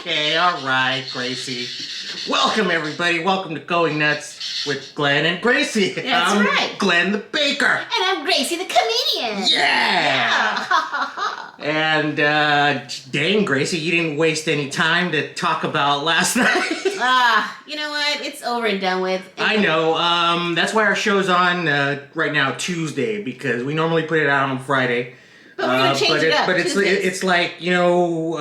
Okay, all right, Gracie. Welcome, everybody. Welcome to Going Nuts with Glenn and Gracie. That's I'm right. Glenn the Baker. And I'm Gracie the comedian. Yeah. And, dang, Gracie, you didn't waste any time to talk about last night. You know what? It's over and done with. I know. That's why our show's on right now, Tuesday, because we normally put it out on Friday. But we're going to change it up. But it's like, you know,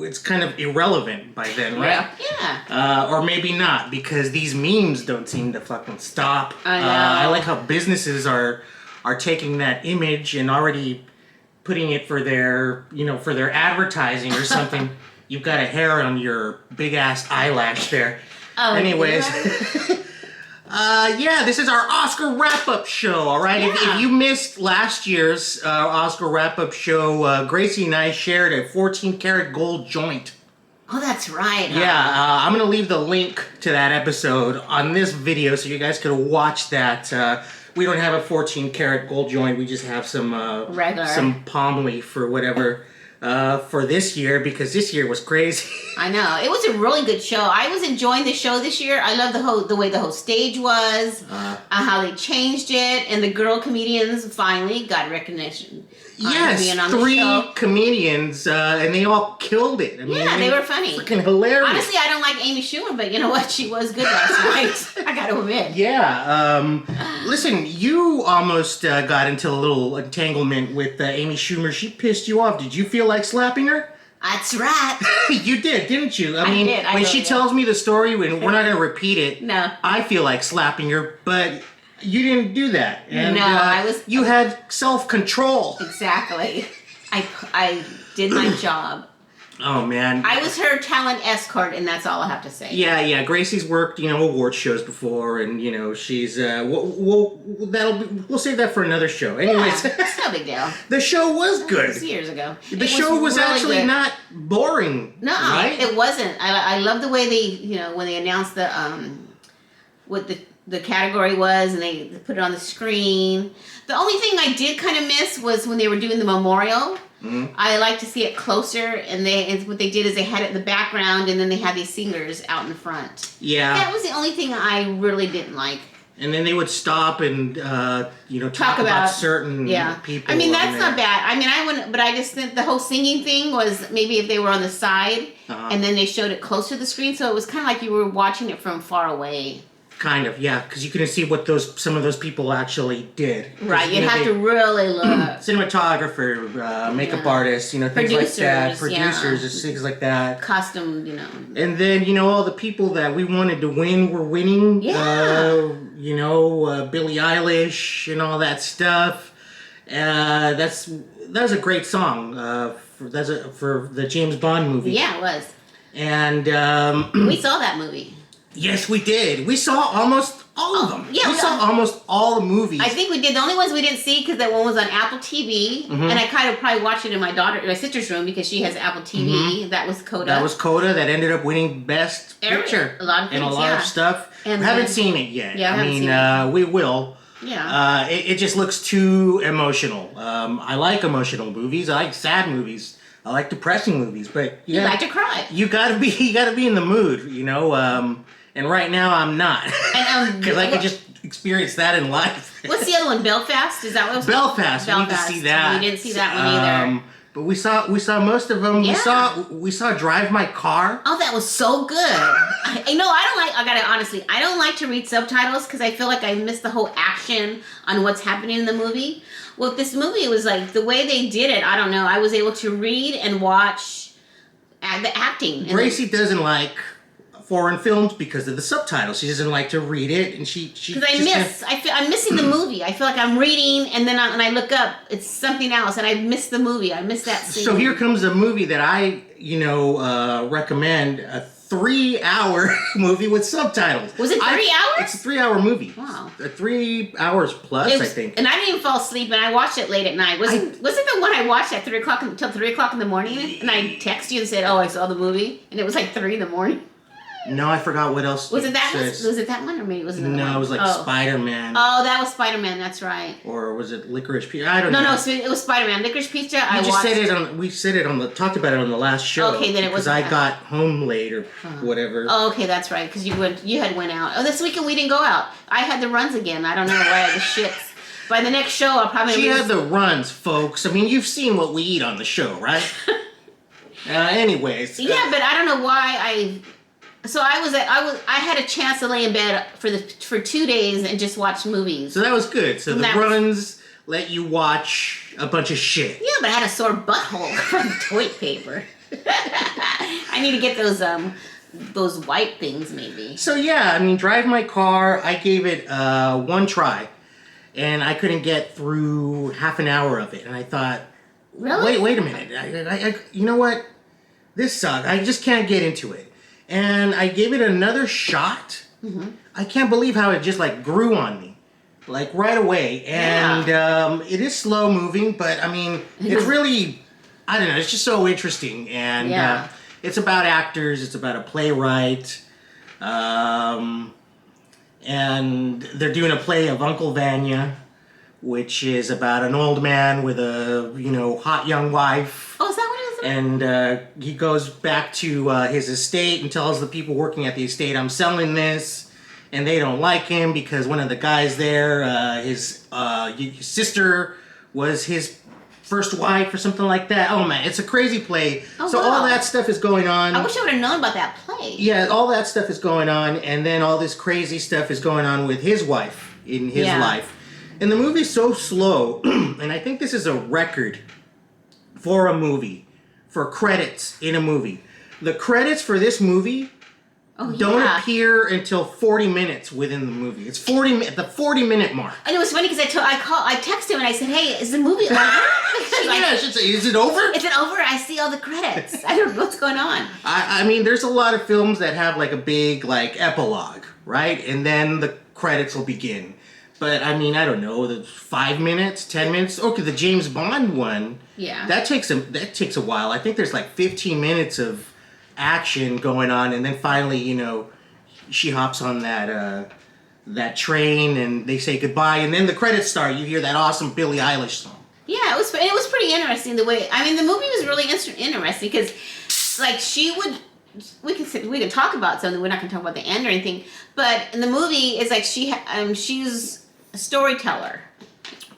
it's kind of irrelevant by then, right? Yeah. Or maybe not, because these memes don't seem to fucking stop. I know. I like how businesses are taking that image and already putting it for their, you know, for their advertising or something. You've got a hair on your big ass eyelash there. Oh, anyways. Yeah, this is our Oscar wrap-up show, all right? Yeah. If you missed last year's Oscar wrap-up show, Gracie and I shared a 14-karat gold joint. Oh, that's right. Yeah, I'm going to leave the link to that episode on this video so you guys can watch that. We don't have a 14-karat gold joint. We just have some regular, some palm leaf or whatever for this year, because this year was crazy. I know. It was a really good show. I was enjoying the show this year. I love the way the whole stage was, how they changed it, and the girl comedians finally got recognition. Yes, being on the 3 show. comedians, and they all killed it. I mean, Yeah, they were funny. Freaking hilarious. Honestly, I don't like Amy Schumer, but you know what? She was good last night. I got to admit. Yeah. Listen, you almost got into a little entanglement with Amy Schumer. She pissed you off. Did you feel like slapping her? That's right. You did, didn't you? I did. When she tells me the story, when we're not going to repeat it, No. I feel like slapping her, but you didn't do that. And, No, I was... You had self-control. Exactly. I did my job. Oh, man. I was her talent escort, and that's all I have to say. Yeah. Gracie's worked, award shows before, and she's. We'll save that for another show. Anyways, Yeah, it's no big deal. the show was good. It was years ago. The show was really actually good. not boring. No, right? it wasn't. I love the way they, when they announced the what the category was, and they put it on the screen. The only thing I did kind of miss was when they were doing the memorial. Mm-hmm. I like to see it closer, and what they did is they had it in the background, and then they had these singers out in front. Yeah. That was the only thing I really didn't like. And then they would stop and talk about certain people. I mean, that's not bad. I mean, I wouldn't, but I just think the whole singing thing was maybe if they were on the side and then they showed it close to the screen, so it was kind of like you were watching it from far away. Kind of, yeah, because you couldn't see what some of those people actually did. Right, you'd have to really look. Cinematographer, makeup artists, things like that. Producers, things like that. Costume, And then, all the people that we wanted to win were winning. Yeah. Billie Eilish and all that stuff. That was a great song for the James Bond movie. Yeah, it was. And we saw that movie. Yes, we did. We saw almost all of them. Yeah, we saw almost all the movies. I think we did. The only ones we didn't see because that one was on Apple TV, and I kind of probably watched it in my sister's room because she has Apple TV. Mm-hmm. That was Coda. That ended up winning Best Picture. A lot of things, and a lot of stuff. And we haven't seen it yet. Yeah, I haven't seen it. We will. Yeah. It just looks too emotional. I like emotional movies. I like sad movies. I like depressing movies. But you like to cry. You gotta be in the mood. And right now I'm not, because I could just experience that in life. What's the other one? Belfast? Is that what it was? Belfast. We need to see that. We didn't see that one either. But we saw most of them. Yeah. We saw Drive My Car. Oh, that was so good. I don't like to read subtitles because I feel like I miss the whole action on what's happening in the movie. Well, this movie, it was like the way they did it. I don't know. I was able to read and watch the acting. Gracie doesn't like foreign films because of the subtitles. She doesn't like to read it, and because I'm missing the movie. I feel like I'm reading, and then when I look up, it's something else, and I miss the movie. I miss that scene. So here comes a movie that I, recommend, a 3-hour movie with subtitles. Was it 3 hours? It's a 3-hour movie. Wow. 3 hours plus, I think. And I didn't even fall asleep, and I watched it late at night. Wasn't the one I watched at 3 o'clock until 3 o'clock in the morning? And I texted you and said, "Oh, I saw the movie," and it was like 3 in the morning. No, I forgot what else. Was it that one? Was it that one, or maybe it was another one? No, it was like Spider-Man. Oh, that was Spider-Man. That's right. Or was it Licorice Pizza? I don't know. No, it was Spider-Man. Licorice Pizza. We said it on talked about it on the last show. Okay, then it was. Because I got home late or whatever. Oh, okay, that's right. Because you had went out. Oh, this weekend we didn't go out. I had the runs again. I don't know why I had the shits. By the next show, I'll probably. She had the runs, folks. I mean, you've seen what we eat on the show, right? Anyways. Yeah, but I don't know why So I had a chance to lay in bed for 2 days and just watch movies. So that was good. So the runs let you watch a bunch of shit. Yeah, but I had a sore butthole from toilet paper. I need to get those white things maybe. So yeah, I mean, Drive My Car. I gave it one try, and I couldn't get through half an hour of it, and I thought, really? Wait a minute. I you know what? This sucks. I just can't get into it. And I gave it another shot. Mm-hmm. I can't believe how it just like grew on me, like right away. And it is slow moving, but I mean, it's really, I don't know, it's just so interesting. And it's about actors. It's about a playwright. And they're doing a play of Uncle Vanya, which is about an old man with a, hot young wife. Oh, is that what it is? And he goes back to his estate and tells the people working at the estate, I'm selling this. And they don't like him because one of the guys there, his sister was his first wife or something like that. Oh, man, it's a crazy play. Oh, so all that stuff is going on. I wish I would have known about that play. Yeah, all that stuff is going on. And then all this crazy stuff is going on with his wife in his life. And the movie's so slow, and I think this is a record for a movie, for credits in a movie. The credits for this movie don't appear until 40 minutes within the movie. It's the 40-minute mark. And it was funny because I texted him and I said, hey, is the movie over? I should say, is it over? Is it over? I see all the credits. I don't know what's going on. I mean, there's a lot of films that have like a big like epilogue, right? And then the credits will begin. But I mean, I don't know, the 5 minutes, 10 minutes. Okay, the James Bond one. Yeah. That takes a while. I think there's like 15 minutes of action going on, and then finally, she hops on that train, and they say goodbye, and then the credits start. You hear that awesome Billie Eilish song. Yeah, it was pretty interesting the way. I mean, the movie was really interesting because, like, she would. We can talk about something. We're not going to talk about the end or anything, but in the movie, it's like she's a storyteller.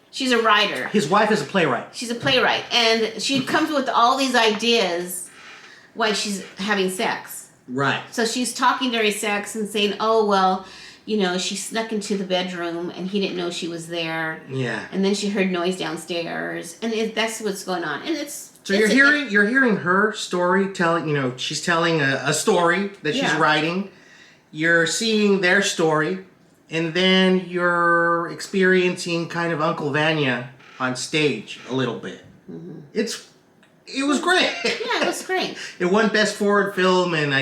She's a writer. His wife is a playwright. She's a playwright, and she comes with all these ideas why she's having sex. Right. So she's talking during sex and saying, "Oh well, she snuck into the bedroom and he didn't know she was there." Yeah. And then she heard noise downstairs, and that's what's going on, and it's. So you're hearing her story telling. She's telling a story that she's writing. You're seeing their story. And then you're experiencing kind of Uncle Vanya on stage a little bit. Mm-hmm. It was great. Yeah, it was great. It won Best Foreign Film and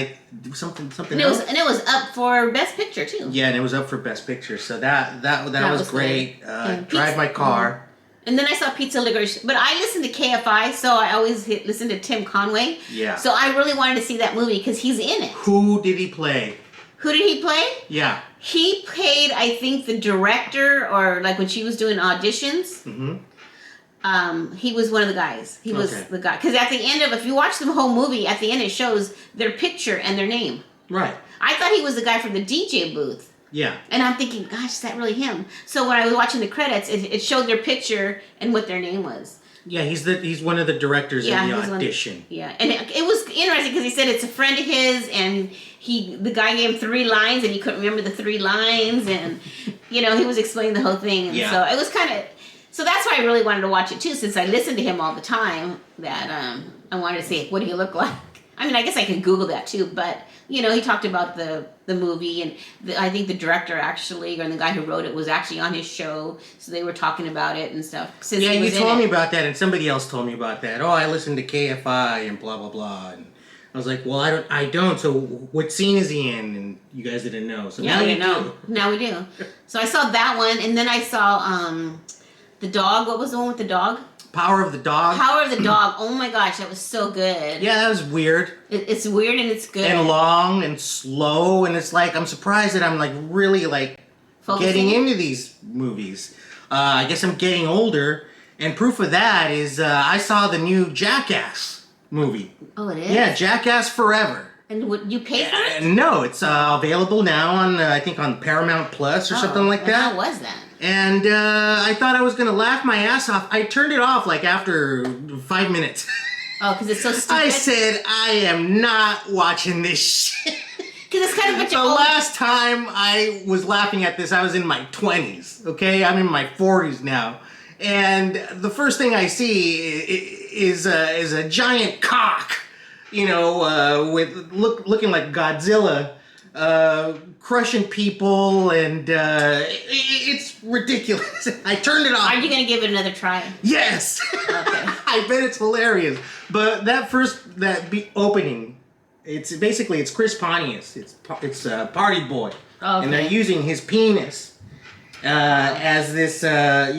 something and else. And it was up for Best Picture too. Yeah, and it was up for Best Picture. So that was great. Drive My Car. And then I saw Pizza Licorice, but I listened to KFI, so I always listen to Tim Conway. Yeah. So I really wanted to see that movie because he's in it. Who did he play? Who did he play? Yeah. He played, I think, the director, or like when she was doing auditions. Mm-hmm. He was one of the guys. He was the guy. Because at the end if you watch the whole movie, at the end it shows their picture and their name. Right. I thought he was the guy from the DJ booth. Yeah. And I'm thinking, gosh, is that really him? So when I was watching the credits, it showed their picture and what their name was. Yeah, he's one of the directors in the audition. And it was interesting because he said it's a friend of his, and the guy gave him 3 lines, and he couldn't remember the 3 lines, and he was explaining the whole thing, and so it was kind of. So that's why I really wanted to watch it too, since I listened to him all the time. That I wanted to see what do you look like. I mean, I guess I could Google that too, but he talked about the movie, and I think the director actually, or the guy who wrote it, was actually on his show, so they were talking about it and stuff. Yeah, you told me about that, and somebody else told me about that. Oh, I listened to KFI and blah blah blah, and I was like, well, I don't. So what scene is he in? And you guys didn't know. So now you know. Now we do. So I saw that one, and then I saw the dog. What was the one with the dog? Power of the Dog. Power of the Dog. Oh my gosh, that was so good. Yeah, that was weird. It's weird and it's good. And long and slow, and it's like I'm surprised that I'm like really like Focusing? getting into these movies. I guess I'm getting older, and proof of that is I saw the new Jackass movie. Oh, it is? Yeah, Jackass Forever. And would you pay for it? No, it's available now on I think on Paramount Plus or something like that. How was that? And I thought I was gonna laugh my ass off. I turned it off like after 5 minutes. Oh, because it's so stupid? I said, I am not watching this shit. Because it's kind of a bunch The of old... last time I was laughing at this, I was in my 20s, okay? I'm in my 40s now. And the first thing I see is a giant cock, you know, with looking like Godzilla, crushing people, and it's ridiculous. I turned it off. Are you going to give it another try? Yes! Okay. I bet it's hilarious. But opening... It's basically Chris Pontius. It's Party Boy, and they're using his penis as this like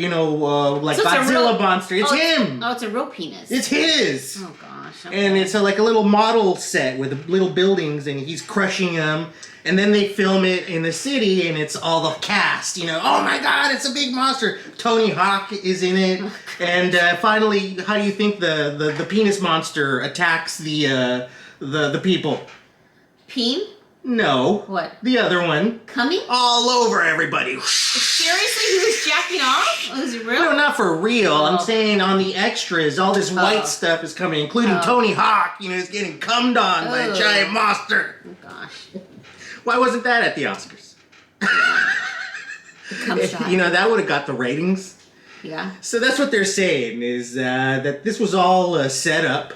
So Godzilla monster. It's him. Oh, it's a real penis. It's his. Oh gosh. Okay. And it's like a little model set with little buildings, and he's crushing them. And then they film it in the city, and it's all the cast. You know, oh my God, it's a big monster. Tony Hawk is in it, and finally, how do you think the penis monster attacks the people? Peen? No. What? The other one. Coming? All over everybody. Seriously? He was jacking off? Was it real? No, not for real. Oh. I'm saying on the extras, all this white stuff is coming, including Tony Hawk, you know, is getting cummed on by a giant monster. Oh gosh. Why wasn't that at the Oscars? The cum shot. You know, that would have got the ratings. Yeah. So that's what they're saying, is that this was all set up.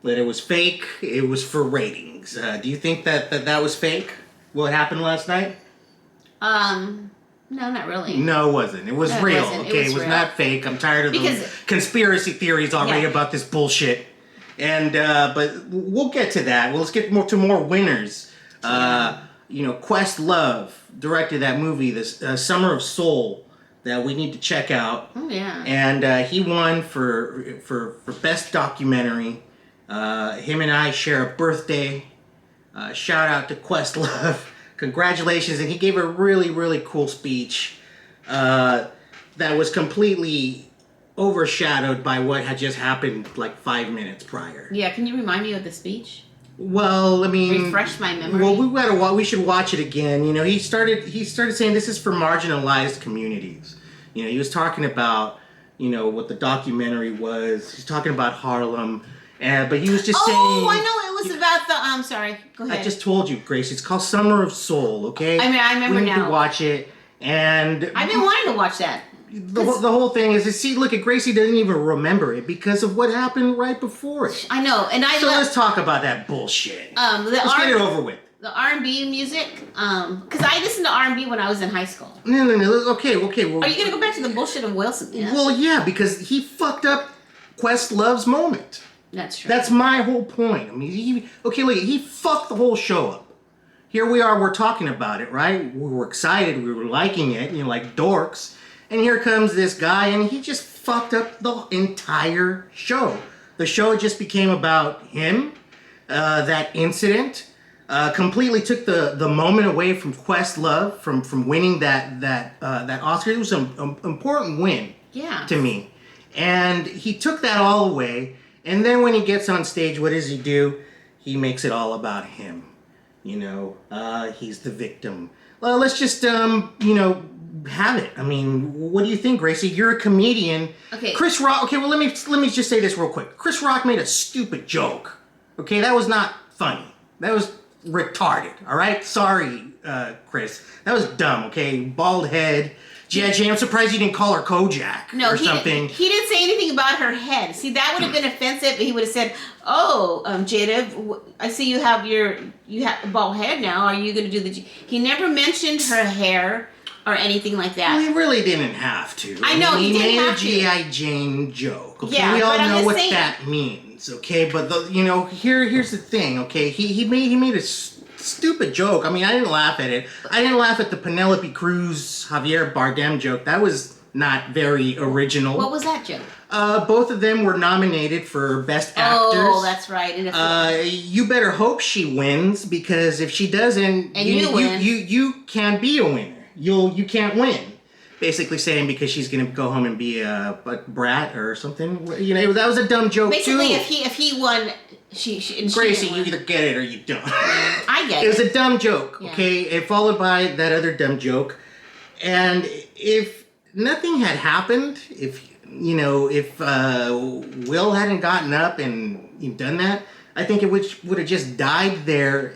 That it was fake, it was for ratings. Do you think that was fake? What happened last night? No, not really. No, it wasn't. It was real. It was was real. not fake. I'm tired of the conspiracy theories already about this bullshit. And but we'll get to that. Well, let's get to more winners. You know, Questlove directed that movie, this Summer of Soul, that we need to check out. Oh yeah. And he won for best documentary. Him and I share a birthday. Shout out to Questlove. Congratulations. And he gave a really, really cool speech that was completely overshadowed by what had just happened like 5 minutes prior. Yeah, can you remind me of the speech? Well, I mean... Refresh my memory. Well, we should watch it again. You know, he started saying this is for marginalized communities. You know, he was talking about, you know, what the documentary was. He's talking about Harlem. But he was just saying... Oh, I know. It was about the... I'm sorry. Go ahead. I just told you, Grace. It's called Summer of Soul, okay? I mean, I remember we need now. to watch it. And... I've been wanting to watch that. The whole thing is, see, look at Gracie doesn't even remember it because of what happened right before it. I know. And So let's talk about that bullshit. Let's get it over with. The R&B music, because I listened to R&B when I was in high school. No. Okay. Well, Are you going to go back to the bullshit of Wilson? Yeah? Well, yeah, because he fucked up Questlove's moment. That's true. That's my whole point. I mean, he fucked the whole show up. Here we are, we're talking about it, right? We were excited, we were liking it, you know, like dorks. And here comes this guy, and he just fucked up the entire show. The show just became about him, that incident, completely took the moment away from Questlove, from winning that Oscar. It was an important win to me. And he took that all away, and then when he gets on stage, what does he do? He makes it all about him. You know, he's the victim. Well, let's just, have it. I mean, what do you think, Gracie? You're a comedian. Okay. Chris Rock. Okay, well, let me just say this real quick. Chris Rock made a stupid joke. Okay, that was not funny. That was retarded. All right, sorry, Chris. That was dumb. Okay, bald head. Jay, I'm surprised you didn't call her Kojak or something. He didn't say anything about her head. See, that would have been offensive. But he would have said, "Oh, Jada, I see you have a bald head now. Are you going to do the?" He never mentioned her hair or anything like that. Well, he really didn't have to. I know, he didn't have to. He made a G.I. Jane joke. Okay, Yeah, we all but I'm know just what saying. that means. Okay, but here's the thing. Okay, he made a stupid joke. I mean, I didn't laugh at it. I didn't laugh at the Penelope Cruz Javier Bardem joke. That was not very original. What was that joke? Both of them were nominated for Best Actors. Oh, that's right. You better hope she wins, because if she doesn't, and you can't be a winner. You can't win. Basically saying because she's gonna go home and be a brat or something. You know, that was a dumb joke basically, too. if he won, Gracie, you either get it or you don't. I get it. It was a dumb joke, Yeah. okay? And followed by that other dumb joke. And if nothing had happened, if Will hadn't gotten up and done that, I think it would have just died there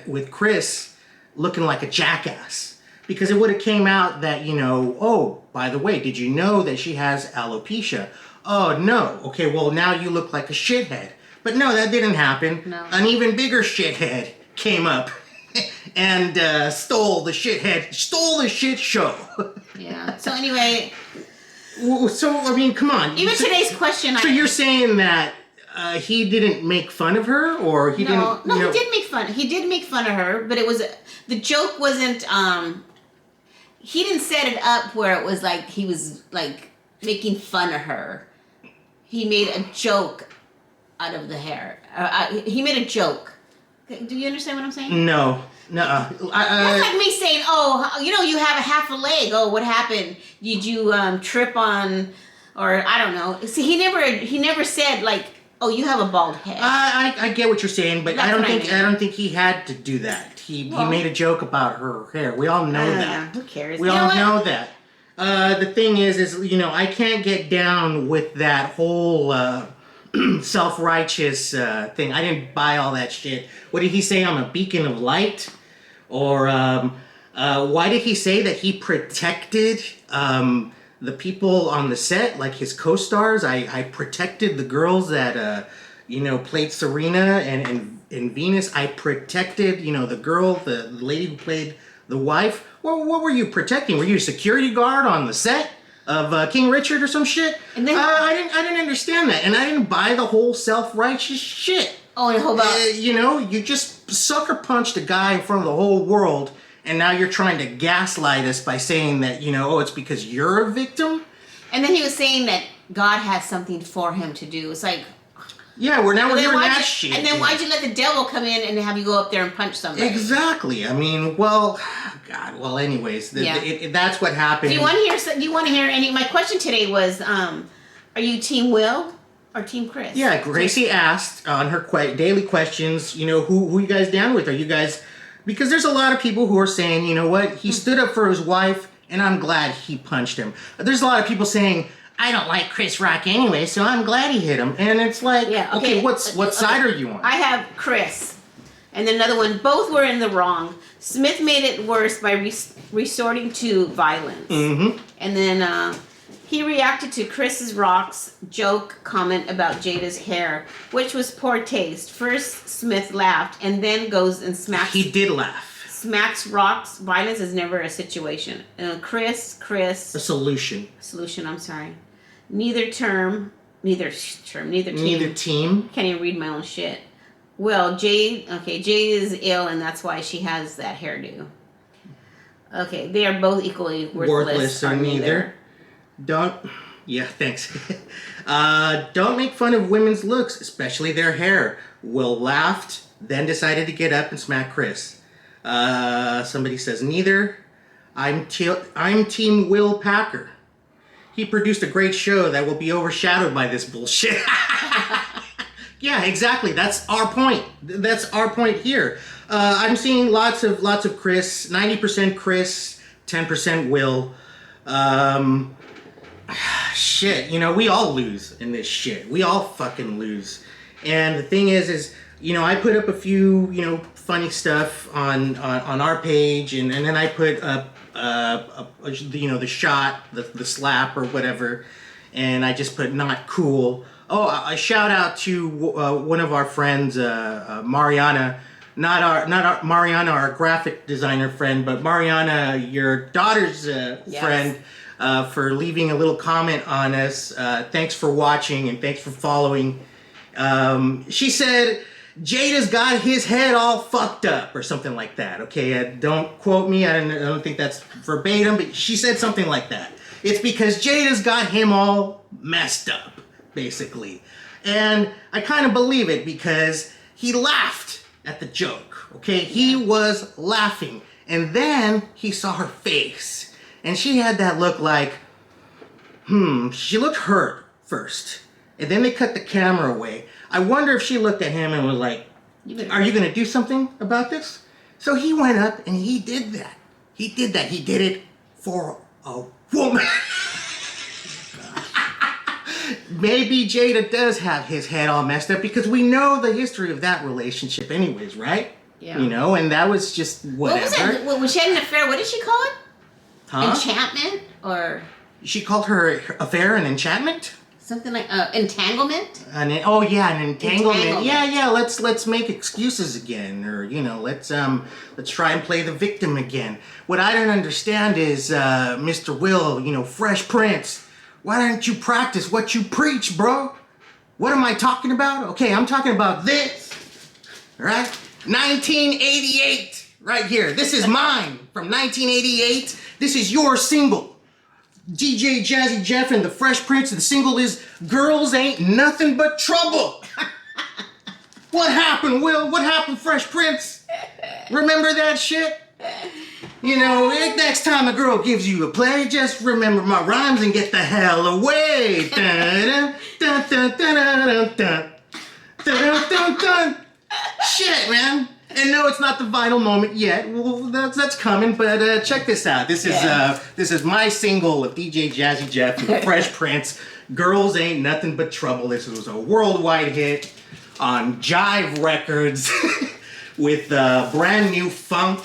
with Chris looking like a jackass. Because it would have came out that, oh, by the way, did you know that she has alopecia? Oh, no. Okay, well, now you look like a shithead. But no, that didn't happen. No. An even bigger shithead came up and stole the shit show. Yeah. So anyway. So, I mean, come on. Even today's question. So you're saying that he didn't make fun of her, or he didn't? No, he did make fun. He did make fun of her, but the joke wasn't. He didn't set it up where it was like he was like making fun of her. He made a joke out of the hair. He made a joke. Do you understand what I'm saying? No. That's like me saying, "Oh, you have a half a leg. Oh, what happened? Did you trip on, or I don't know." See, he never said like, "Oh, you have a bald head." I get what you're saying, but That's I what I don't think he had to do that. He made a joke about her hair. We all know that. Who cares? We all know that. The thing is I can't get down with that whole self-righteous thing. I didn't buy all that shit. What did he say? I'm a beacon of light? Or why did he say that he protected the people on the set, like his co-stars? I protected the girls that played Serena and Venus. I protected the lady who played the wife. Well, what were you protecting? Were you a security guard on the set of King Richard or some shit? And then, I didn't understand that, and I didn't buy the whole self-righteous shit. Oh, and hold on. You just sucker punched a guy in front of the whole world, and now you're trying to gaslight us by saying that, it's because you're a victim? And then he was saying that God has something for him to do. It's like... Yeah, we're hearing that shit. And then why'd you let the devil come in and have you go up there and punch somebody? Exactly. I mean, anyways, that's what happened. Do you want to hear any... My question today was, are you Team Will or Team Chris? Yeah, Gracie asked on her daily questions, who you guys down with? Are you guys... Because there's a lot of people who are saying, you know what, he stood up for his wife, and I'm glad he punched him. There's a lot of people saying, I don't like Chris Rock anyway, so I'm glad he hit him. And it's like, okay, what side are you on? I have Chris. And then another one, both were in the wrong. Smith made it worse by resorting to violence. Mm-hmm. And then he reacted to Chris Rock's joke comment about Jada's hair, which was poor taste. First, Smith laughed, and then goes and smacks... He did laugh. Smacks Rock's violence is never a situation. Chris... A solution. I'm sorry. Neither team. Neither team. Can't even read my own shit. Well, Jade is ill, and that's why she has that hairdo. Okay, they are both equally worthless or neither. Thanks. Don't make fun of women's looks, especially their hair. Will laughed, then decided to get up and smack Chris. Somebody says neither. I'm Team Will Packer. He produced a great show that will be overshadowed by this bullshit. Yeah, exactly. That's our point. That's our point here. I'm seeing lots of Chris. 90% Chris, 10% Will. Shit, we all lose in this shit. We all fucking lose. And the thing is I put up a few, funny stuff on our page, and then I put up the shot, the slap or whatever, and I just put not cool. Oh, a shout out to one of our friends, Mariana. Not our Mariana, our graphic designer friend, but Mariana, your daughter's friend, for leaving a little comment on us. Thanks for watching and thanks for following. She said Jada's got his head all fucked up or something like that. Okay, don't quote me. I don't think that's verbatim, but she said something like that. It's because Jada's got him all messed up, basically. And I kind of believe it because he laughed at the joke, okay? He was laughing. And then he saw her face. And she had that look like, she looked hurt first. And then they cut the camera away. I wonder if she looked at him and was like, are you going to do something about this? So he went up and he did that. He did that. He did it for a woman. Maybe Jada does have his head all messed up because we know the history of that relationship anyways, right? Yeah. You know, and that was just whatever. What was that? When she had an affair, what did she call it? Huh? Enchantment? Or... She called her affair an enchantment? Something like entanglement? An entanglement. Yeah. Let's make excuses again, or let's try and play the victim again. What I don't understand is, Mr. Will, Fresh Prince. Why don't you practice what you preach, bro? What am I talking about? Okay, I'm talking about this. All right, 1988, right here. This is mine from 1988. This is your single. DJ Jazzy Jeff and the Fresh Prince, and the single is Girls Ain't Nothing But Trouble. What happened, Will? What happened, Fresh Prince? Remember that shit? Next time a girl gives you a play, just remember my rhymes and get the hell away. Dun, dun, dun, dun, dun, dun, dun, dun, dun. Shit, man. And no, it's not the vital moment yet. Well, that's coming. But check this out. This is my single of DJ Jazzy Jeff and the Fresh Prince. Girls Ain't Nothing But Trouble. This was a worldwide hit on Jive Records with brand new funk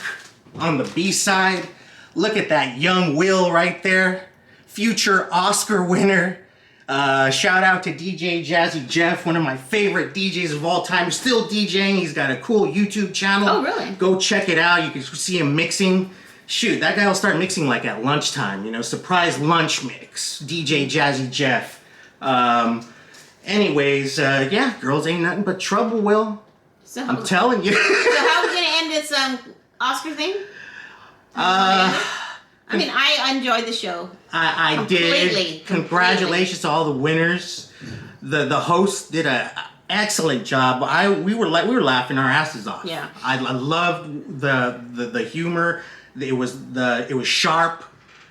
on the B-side. Look at that young Will right there, future Oscar winner. Shout out to DJ Jazzy Jeff, one of my favorite DJs of all time. Still DJing. He's got a cool YouTube channel. Oh, really? Go check it out. You can see him mixing. Shoot, that guy will start mixing like at lunchtime. Surprise lunch mix. DJ Jazzy Jeff. Anyways, girls ain't nothing but trouble, Will. So, I'm telling you. So how are we gonna end this Oscar thing? I enjoyed the show. I did. Congratulations to all the winners. The host did an excellent job. We were laughing our asses off. Yeah. I loved the humor. It was sharp.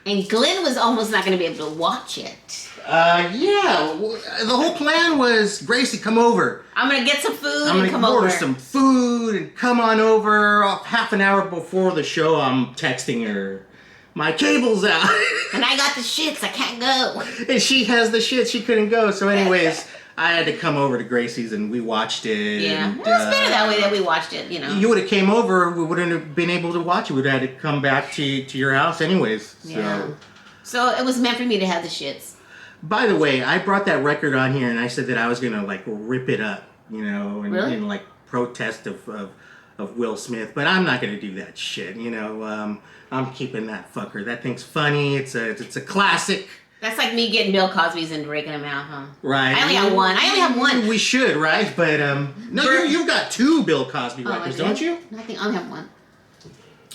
And Glenn was almost not going to be able to watch it. The whole plan was, Gracie, come over. I'm going to get some food I'm and come gonna over. order some food and come on over. Half an hour before the show, I'm texting her, my cable's out. And I got the shits, I can't go. And she has the shit, she couldn't go. So anyways, I had to come over to Gracie's and we watched it. Yeah, and, it was better that way that we watched it, You would have came over, we wouldn't have been able to watch it. We'd have had to come back to your house anyways. Yeah. So it was meant for me to have the shits. By the way, I brought that record on here and I said that I was going to rip it up, and Really? Protest of Will Smith, but I'm not going to do that shit, I'm keeping that fucker. That thing's funny. It's a classic. That's like me getting Bill Cosby's and breaking them out, huh? Right. I only have one. We should, right? But no, you've got two Bill Cosby records, don't you? I think I only have one.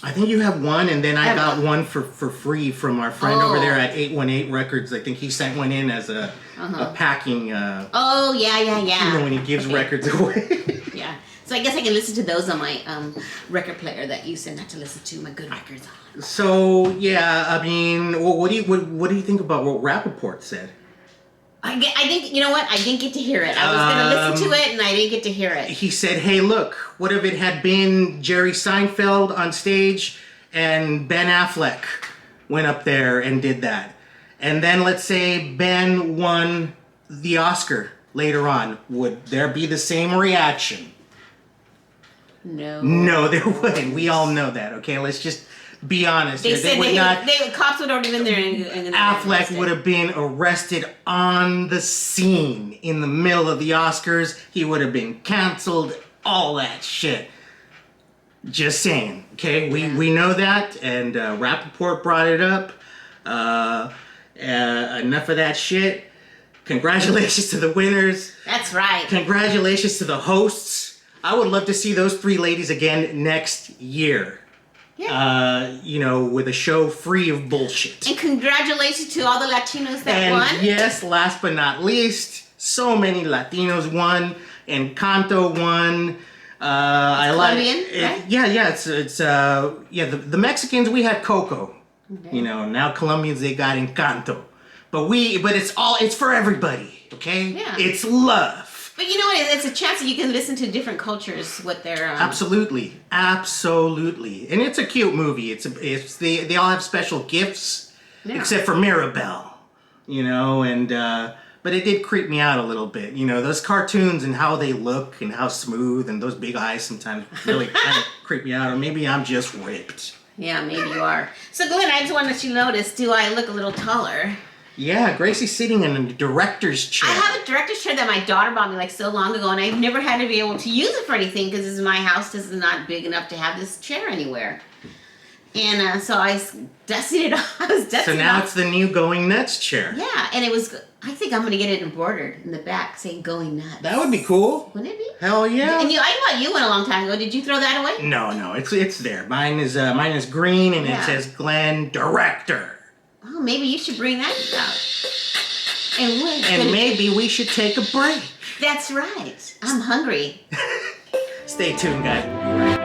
I think you have one, and then I got one for free from our friend over there at 818 Records. I think he sent one in as a packing. Oh yeah. When he gives records away. Yeah. So I guess I can listen to those on my record player that you send out to listen to my good records on. So yeah, what do you think about what Rappaport said? I think, you know what? I didn't get to hear it. I was going to listen to it, and I didn't get to hear it. He said, hey, look, what if it had been Jerry Seinfeld on stage and Ben Affleck went up there and did that? And then let's say Ben won the Oscar later on. Would there be the same reaction? No. No, there wouldn't. We all know that, okay? Let's just be honest. They said cops would already been there. And Affleck would have been arrested on the scene in the middle of the Oscars. He would have been canceled, all that shit. Just saying, okay? We know that, and Rappaport brought it up. Enough of that shit. Congratulations to the winners. That's right. Congratulations to the hosts. I would love to see those three ladies again next year. You know, with a show free of bullshit. And congratulations to all the Latinos that And won. yes, last but not least, so many Latinos won. Encanto won. Colombian, right? Yeah. The Mexicans, we had Coco. Okay. You know, now Colombians, they got Encanto. But it's for everybody. Okay. Yeah. It's love. But you know what? It's a chance that you can listen to different cultures, what they're Absolutely, and it's a cute movie. They all have special gifts, except for Mirabelle, you know. And but it did creep me out a little bit, you know. Those cartoons and how they look and how smooth and those big eyes sometimes really kind of creep me out. Or maybe I'm just ripped. Yeah, maybe you are. So Glenn, I just want to let you notice. Do I look a little taller? Yeah, Gracie's sitting in a director's chair. I have a director's chair that my daughter bought me like so long ago, and I've never had to be able to use it for anything because my house is not big enough to have this chair anywhere. And so I dusted it off. So now it's the new Going Nuts chair. Yeah, and it was. I think I'm gonna get it embroidered in the back saying "Going Nuts." That would be cool. Wouldn't it be? Hell yeah! And I bought you one a long time ago. Did you throw that away? No, it's there. Mine is green and it says Glenn Director. Oh, maybe you should bring that out. And maybe we should take a break. That's right. I'm hungry. Stay tuned, guys.